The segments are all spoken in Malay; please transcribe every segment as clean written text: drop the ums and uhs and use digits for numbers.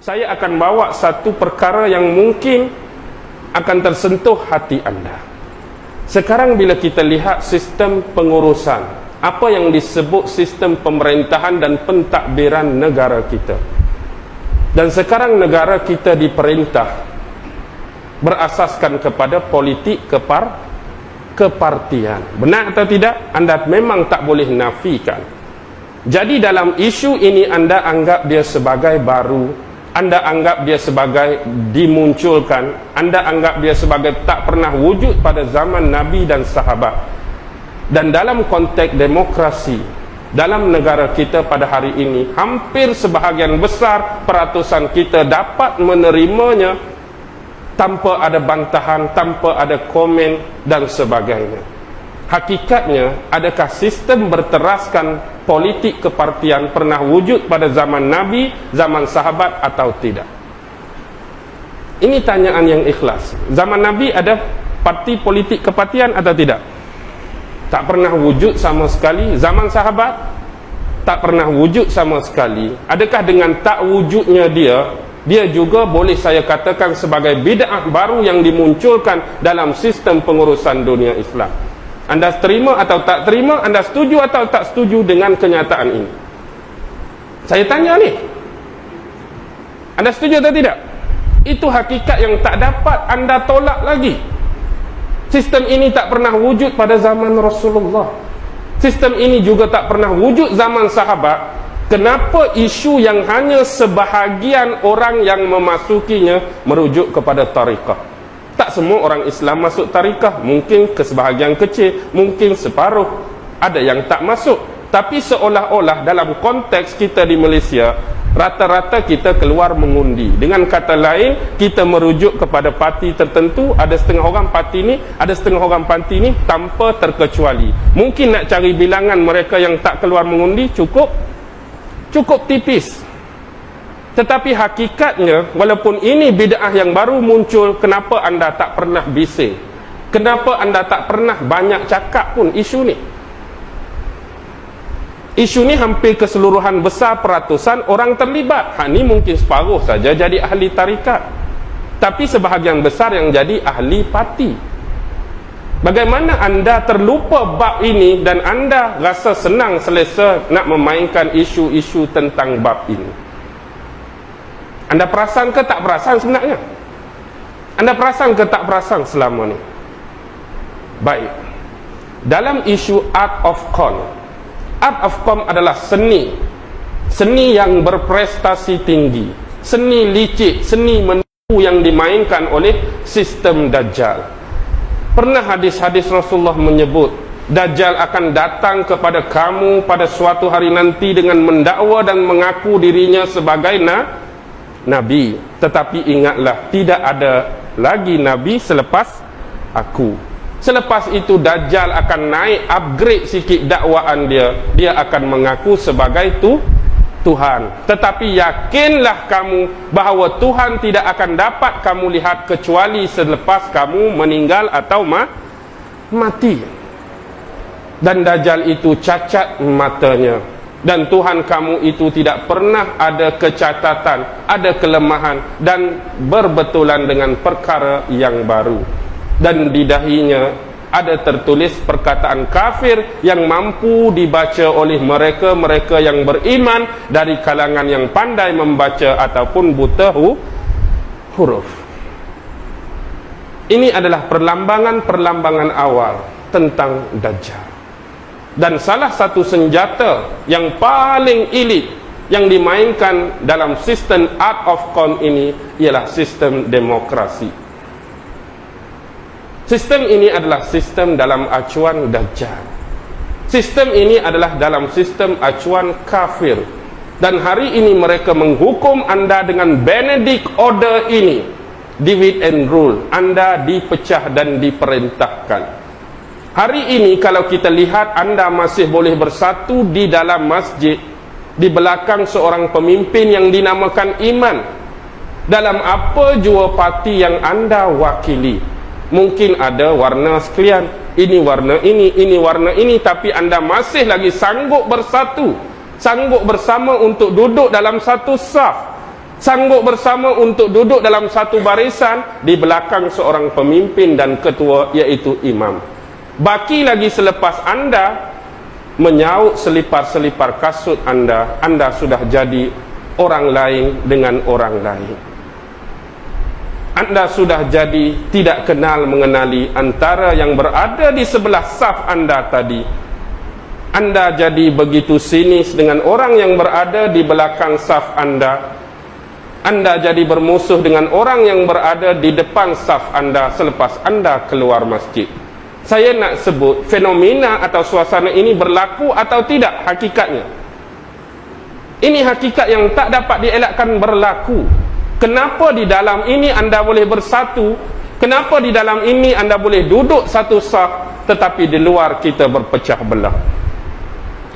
saya akan bawa satu perkara yang mungkin akan tersentuh hati anda. Sekarang bila kita lihat sistem pengurusan, apa yang disebut sistem pemerintahan dan pentadbiran negara kita, dan sekarang negara kita diperintah berasaskan kepada politik kepartian. Benar atau tidak? Anda memang tak boleh nafikan. Jadi dalam isu ini anda anggap dia sebagai baru, anda anggap dia sebagai dimunculkan, anda anggap dia sebagai tak pernah wujud pada zaman Nabi dan sahabat. Dan dalam konteks demokrasi dalam negara kita pada hari ini, hampir sebahagian besar peratusan kita dapat menerimanya tanpa ada bantahan, tanpa ada komen dan sebagainya. Hakikatnya, adakah sistem berteraskan politik kepartian pernah wujud pada zaman Nabi, zaman sahabat atau tidak? Ini tanyaan yang ikhlas. Zaman Nabi ada parti politik kepartian atau tidak? Tak pernah wujud sama sekali. Zaman sahabat tak pernah wujud sama sekali. Adakah dengan tak wujudnya dia juga boleh saya katakan sebagai bid'ah baru yang dimunculkan dalam sistem pengurusan dunia Islam? Anda terima atau tak terima, anda setuju atau tak setuju dengan kenyataan ini? Saya tanya ni, anda setuju atau tidak? Itu hakikat yang tak dapat anda tolak lagi. Sistem ini tak pernah wujud pada zaman Rasulullah. Sistem ini juga tak pernah wujud zaman sahabat. Kenapa isu yang hanya sebahagian orang yang memasukinya merujuk kepada tarikah? Tak semua orang Islam masuk tarikah. Mungkin kesebahagian kecil, mungkin separuh. Ada yang tak masuk. Tapi seolah-olah dalam konteks kita di Malaysia, rata-rata kita keluar mengundi. Dengan kata lain, kita merujuk kepada parti tertentu. Ada setengah orang parti ni, ada setengah orang parti ni, tanpa terkecuali. Mungkin nak cari bilangan mereka yang tak keluar mengundi cukup tipis. Tetapi hakikatnya, walaupun ini bid'ah yang baru muncul, kenapa anda tak pernah bising? Kenapa anda tak pernah banyak cakap pun isu ni? Isu ni hampir keseluruhan besar peratusan orang terlibat. Ni mungkin separuh saja jadi ahli tarikat, tapi sebahagian besar yang jadi ahli parti. Bagaimana anda terlupa bab ini dan anda rasa senang selesa nak memainkan isu-isu tentang bab ini? Anda perasan ke tak perasan sebenarnya? Anda perasan ke tak perasan selama ni? Baik. Dalam isu art of con, art of con adalah seni yang berprestasi tinggi, seni licik, seni menipu yang dimainkan oleh sistem Dajjal. Pernah hadis-hadis Rasulullah menyebut Dajjal akan datang kepada kamu pada suatu hari nanti dengan mendakwa dan mengaku dirinya sebagai Nabi. Tetapi ingatlah, tidak ada lagi Nabi selepas aku. Selepas itu Dajjal akan naik, upgrade sikit dakwaan dia. Dia akan mengaku sebagai Tuhan. Tetapi yakinlah kamu bahawa Tuhan tidak akan dapat kamu lihat kecuali selepas kamu meninggal atau mati. Dan Dajjal itu cacat matanya. Dan Tuhan kamu itu tidak pernah ada kecacatan, ada kelemahan, dan berbetulan dengan perkara yang baru. Dan di dahinya ada tertulis perkataan kafir yang mampu dibaca oleh mereka-mereka yang beriman dari kalangan yang pandai membaca ataupun buta huruf. Ini adalah perlambangan-perlambangan awal tentang Dajjal. Dan salah satu senjata yang paling elit yang dimainkan dalam sistem art of con ini ialah sistem demokrasi. Sistem ini adalah sistem dalam acuan Dajjal. Sistem ini adalah dalam sistem acuan kafir. Dan hari ini mereka menghukum anda dengan Benedict Order ini, divide and rule. Anda dipecah dan diperintahkan. Hari ini kalau kita lihat, anda masih boleh bersatu di dalam masjid di belakang seorang pemimpin yang dinamakan iman dalam apa jua parti yang anda wakili. Mungkin ada warna sekalian, ini warna ini warna ini, tapi anda masih lagi sanggup bersatu, sanggup bersama untuk duduk dalam satu saf, sanggup bersama untuk duduk dalam satu barisan di belakang seorang pemimpin dan ketua, iaitu imam. Baki lagi selepas anda menyaut selipar-selipar kasut anda, anda sudah jadi orang lain dengan orang lain. Anda sudah jadi tidak kenal mengenali antara yang berada di sebelah saf anda tadi. Anda jadi begitu sinis dengan orang yang berada di belakang saf anda. Anda jadi bermusuh dengan orang yang berada di depan saf anda selepas anda keluar masjid. Saya nak sebut fenomena atau suasana ini berlaku atau tidak hakikatnya. Ini hakikat yang tak dapat dielakkan berlaku. Kenapa di dalam ini anda boleh bersatu? Kenapa di dalam ini anda boleh duduk satu saf, tetapi di luar kita berpecah belah?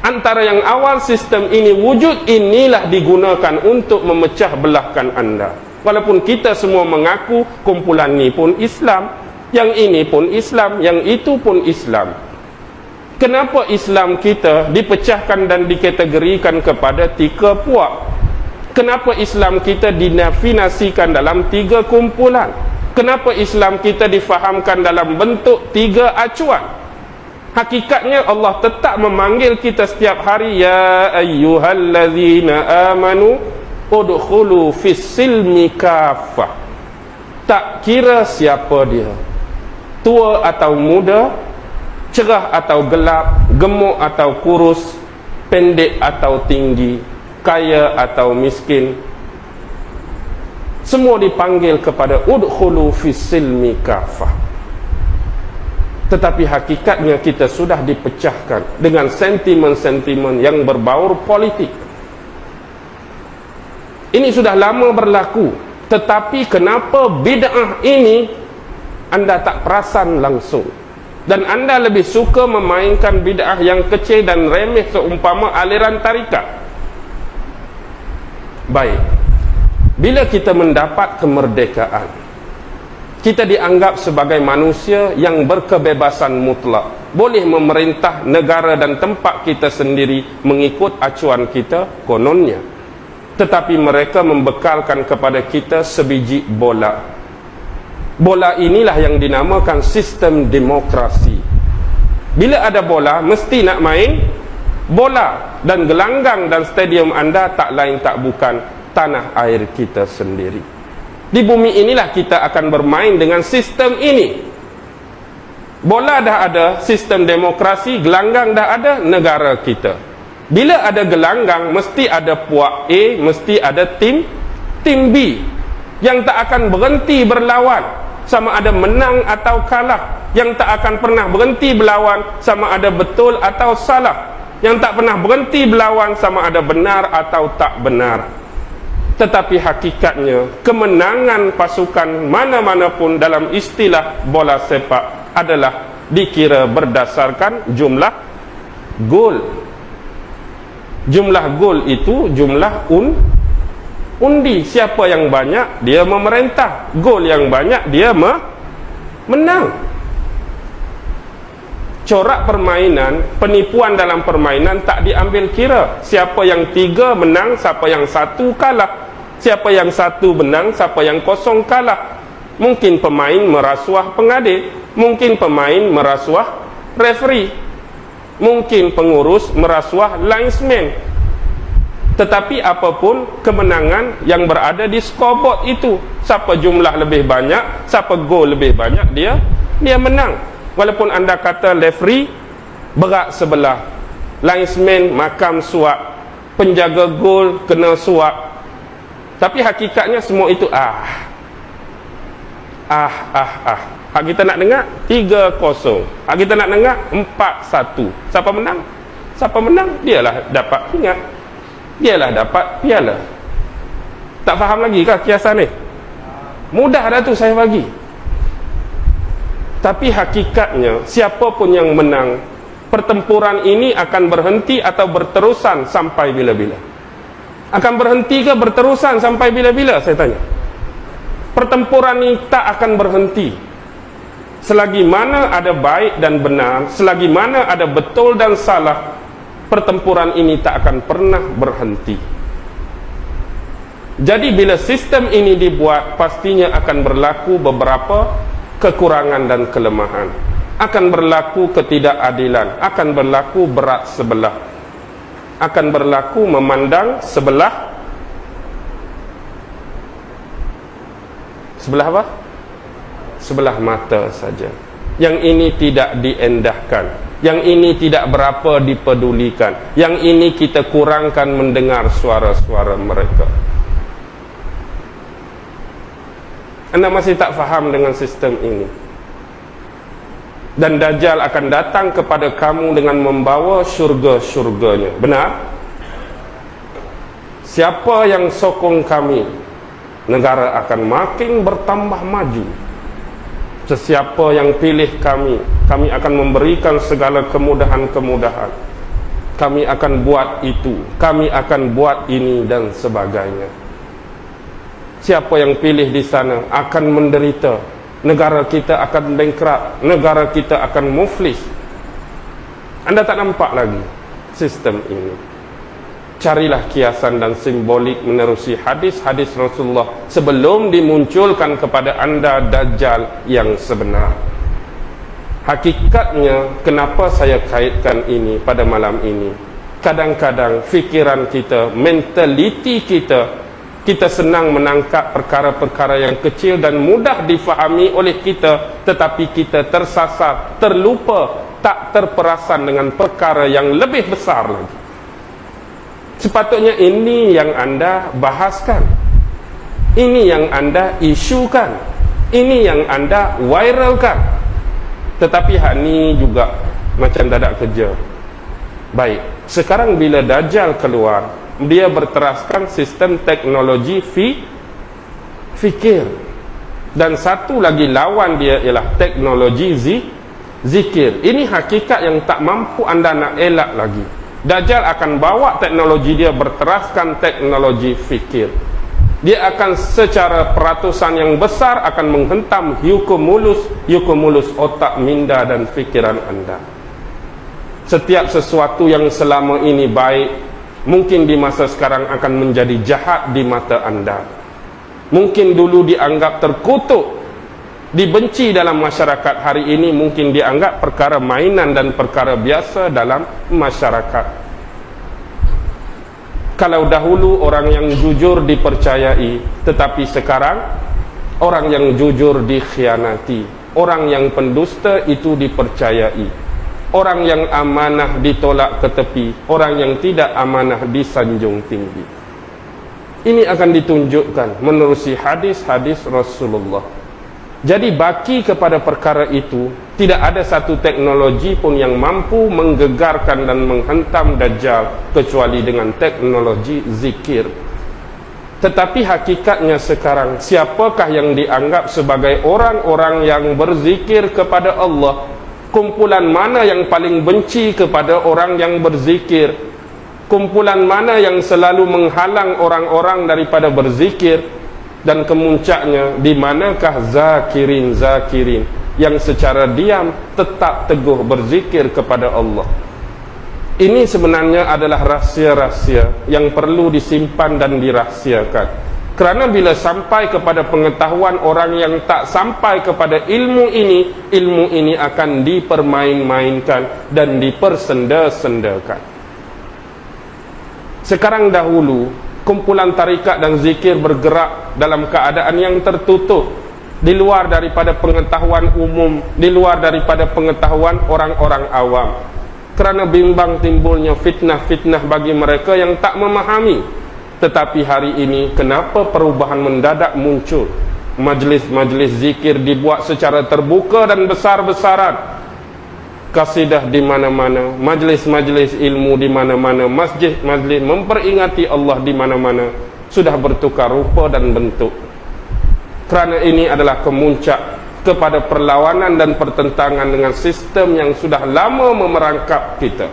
Antara yang awal sistem ini wujud, inilah digunakan untuk memecah belahkan anda. Walaupun kita semua mengaku kumpulan ini pun Islam, yang ini pun Islam, yang itu pun Islam. Kenapa Islam kita dipecahkan dan dikategorikan kepada 3 puak? Kenapa Islam kita dinafinasikan dalam 3 kumpulan? Kenapa Islam kita difahamkan dalam bentuk 3 acuan? Hakikatnya Allah tetap memanggil kita setiap hari, ya ayyuhallazina amanu udkhulu fis silmi kafah. Tak kira siapa dia, tua atau muda, cerah atau gelap, gemuk atau kurus, pendek atau tinggi, kaya atau miskin, semua dipanggil kepada udkhulu fis silmi kafah. Tetapi hakikatnya kita sudah dipecahkan dengan sentimen-sentimen yang berbaur politik. Ini sudah lama berlaku, tetapi kenapa bid'ah ini anda tak perasan langsung, dan anda lebih suka memainkan bid'ah yang kecil dan remeh seumpama aliran tarikat? Baik, bila kita mendapat kemerdekaan, kita dianggap sebagai manusia yang berkebebasan mutlak, boleh memerintah negara dan tempat kita sendiri mengikut acuan kita kononnya. Tetapi mereka membekalkan kepada kita sebiji bola. Bola inilah yang dinamakan sistem demokrasi. Bila ada bola, mesti nak main bola, dan gelanggang dan stadium anda tak lain tak bukan tanah air kita sendiri. Di bumi inilah kita akan bermain dengan sistem ini. Bola dah ada, sistem demokrasi, gelanggang dah ada, negara kita. Bila ada gelanggang, mesti ada puak A, mesti ada tim B yang tak akan berhenti berlawan, sama ada menang atau kalah, yang tak akan pernah berhenti berlawan sama ada betul atau salah, yang tak pernah berhenti berlawan sama ada benar atau tak benar. Tetapi hakikatnya kemenangan pasukan mana-mana pun dalam istilah bola sepak adalah dikira berdasarkan jumlah gol. Jumlah gol itu jumlah undi. Siapa yang banyak, dia memerintah. Gol yang banyak, dia menang. Corak permainan, penipuan dalam permainan tak diambil kira. Siapa yang 3 menang, siapa yang 1 kalah. Siapa yang 1 menang, siapa yang 0 kalah. Mungkin pemain merasuah pengadil, mungkin pemain merasuah referee, mungkin pengurus merasuah linesman. Tetapi apapun kemenangan yang berada di scoreboard itu, siapa jumlah lebih banyak, siapa gol lebih banyak, dia menang. Walaupun anda kata referee berat sebelah, linesman makam suap, penjaga gol kena suap, tapi hakikatnya semua itu hak kita nak dengar 3-0, hak kita nak dengar 4-1. Siapa menang? Siapa menang? Dialah dapat ingat, dialah dapat piala. Tak faham lagi kah kiasan ni? Mudah dah tu saya bagi. Tapi hakikatnya siapa pun yang menang, pertempuran ini akan berhenti atau berterusan sampai bila-bila? Akan berhenti ke berterusan sampai bila-bila, saya tanya? Pertempuran ini tak akan berhenti selagi mana ada baik dan benar, selagi mana ada betul dan salah. Pertempuran ini tak akan pernah berhenti. Jadi bila sistem ini dibuat, pastinya akan berlaku beberapa kekurangan dan kelemahan, akan berlaku ketidakadilan, akan berlaku berat sebelah, akan berlaku memandang sebelah apa? Sebelah mata saja. Yang ini tidak diendahkan, yang ini tidak berapa dipedulikan, yang ini kita kurangkan mendengar suara-suara mereka. Anda masih tak faham dengan sistem ini. Dan Dajjal akan datang kepada kamu dengan membawa syurga-syurganya. Benar? Siapa yang sokong kami, negara akan makin bertambah maju. Sesiapa yang pilih kami, kami akan memberikan segala kemudahan-kemudahan. Kami akan buat itu, kami akan buat ini dan sebagainya. Siapa yang pilih di sana akan menderita. Negara kita akan bankrupt, negara kita akan muflis. Anda tak nampak lagi sistem ini. Carilah kiasan dan simbolik menerusi hadis-hadis Rasulullah sebelum dimunculkan kepada anda Dajjal yang sebenar. Hakikatnya, kenapa saya kaitkan ini pada malam ini? Kadang-kadang fikiran kita, mentaliti kita senang menangkap perkara-perkara yang kecil dan mudah difahami oleh kita, tetapi kita tersasar, terlupa, tak terperasan dengan perkara yang lebih besar lagi. Sepatutnya ini yang anda bahaskan, ini yang anda isukan, ini yang anda viralkan. Tetapi hak ni juga macam tak ada kerja. Baik, sekarang bila Dajjal keluar, dia berteraskan sistem teknologi fikir. Dan satu lagi lawan dia ialah teknologi zikir. Ini hakikat yang tak mampu anda nak elak lagi. Dajjal akan bawa teknologi dia berteraskan teknologi fikir. Dia akan secara peratusan yang besar akan menghentam yukumulus otak minda dan fikiran anda. Setiap sesuatu yang selama ini baik, mungkin di masa sekarang akan menjadi jahat di mata anda. Mungkin dulu dianggap terkutuk, dibenci dalam masyarakat, hari ini mungkin dianggap perkara mainan dan perkara biasa dalam masyarakat. Kalau dahulu orang yang jujur dipercayai, tetapi sekarang orang yang jujur dikhianati, orang yang pendusta itu dipercayai, orang yang amanah ditolak ke tepi, orang yang tidak amanah disanjung tinggi. Ini akan ditunjukkan menerusi hadis-hadis Rasulullah. Jadi baki kepada perkara itu, tidak ada satu teknologi pun yang mampu menggegarkan dan menghentam Dajjal kecuali dengan teknologi zikir. Tetapi hakikatnya sekarang, siapakah yang dianggap sebagai orang-orang yang berzikir kepada Allah? Kumpulan mana yang paling benci kepada orang yang berzikir? Kumpulan mana yang selalu menghalang orang-orang daripada berzikir? Dan kemuncaknya, di manakah zakirin yang secara diam tetap teguh berzikir kepada Allah? Ini sebenarnya adalah rahsia-rahsia yang perlu disimpan dan dirahsiakan. Kerana bila sampai kepada pengetahuan orang yang tak sampai kepada ilmu ini akan dipermain-mainkan dan dipersenda-sendakan. Sekarang dahulu, kumpulan tarikat dan zikir bergerak dalam keadaan yang tertutup, di luar daripada pengetahuan umum, di luar daripada pengetahuan orang-orang awam. Kerana bimbang timbulnya fitnah-fitnah bagi mereka yang tak memahami. Tetapi hari ini, kenapa perubahan mendadak muncul? Majlis-majlis zikir dibuat secara terbuka dan besar-besaran. Kasidah di mana-mana, majlis-majlis ilmu di mana-mana, masjid-majlis memperingati Allah di mana-mana, sudah bertukar rupa dan bentuk. Kerana ini adalah kemuncak kepada perlawanan dan pertentangan dengan sistem yang sudah lama memerangkap kita.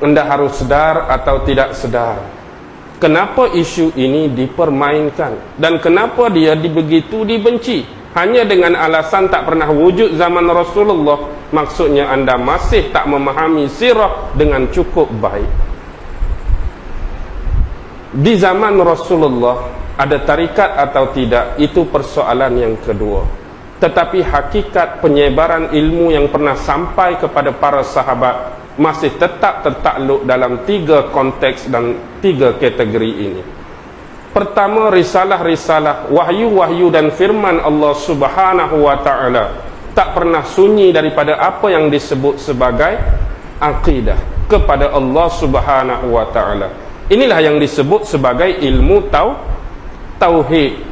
Anda harus sedar atau tidak sedar, kenapa isu ini dipermainkan dan kenapa dia begitu dibenci. Hanya dengan alasan tak pernah wujud zaman Rasulullah, maksudnya anda masih tak memahami sirah dengan cukup baik. di zaman Rasulullah ada tarikat atau tidak, itu persoalan yang kedua. Tetapi hakikat penyebaran ilmu yang pernah sampai kepada para sahabat masih tetap tertakluk dalam 3 konteks dan 3 kategori ini. Pertama, risalah-risalah, wahyu-wahyu dan firman Allah Subhanahu wa ta'ala tak pernah sunyi daripada apa yang disebut sebagai akidah kepada Allah Subhanahu wa ta'ala. Inilah yang disebut sebagai ilmu tauhid.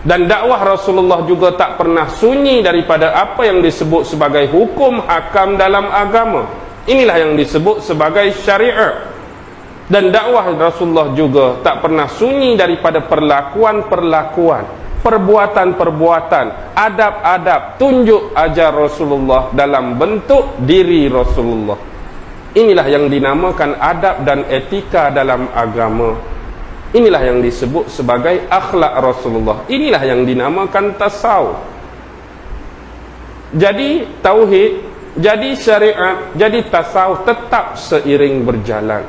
Dan dakwah Rasulullah juga tak pernah sunyi daripada apa yang disebut sebagai hukum hakam dalam agama. Inilah yang disebut sebagai syariat. Dan dakwah Rasulullah juga tak pernah sunyi daripada perlakuan-perlakuan, perbuatan-perbuatan, adab-adab, tunjuk ajar Rasulullah dalam bentuk diri Rasulullah. Inilah yang dinamakan adab dan etika dalam agama. Inilah yang disebut sebagai akhlak Rasulullah. Inilah yang dinamakan tasawuf. Jadi tauhid, jadi syariat, jadi tasawuf tetap seiring berjalan.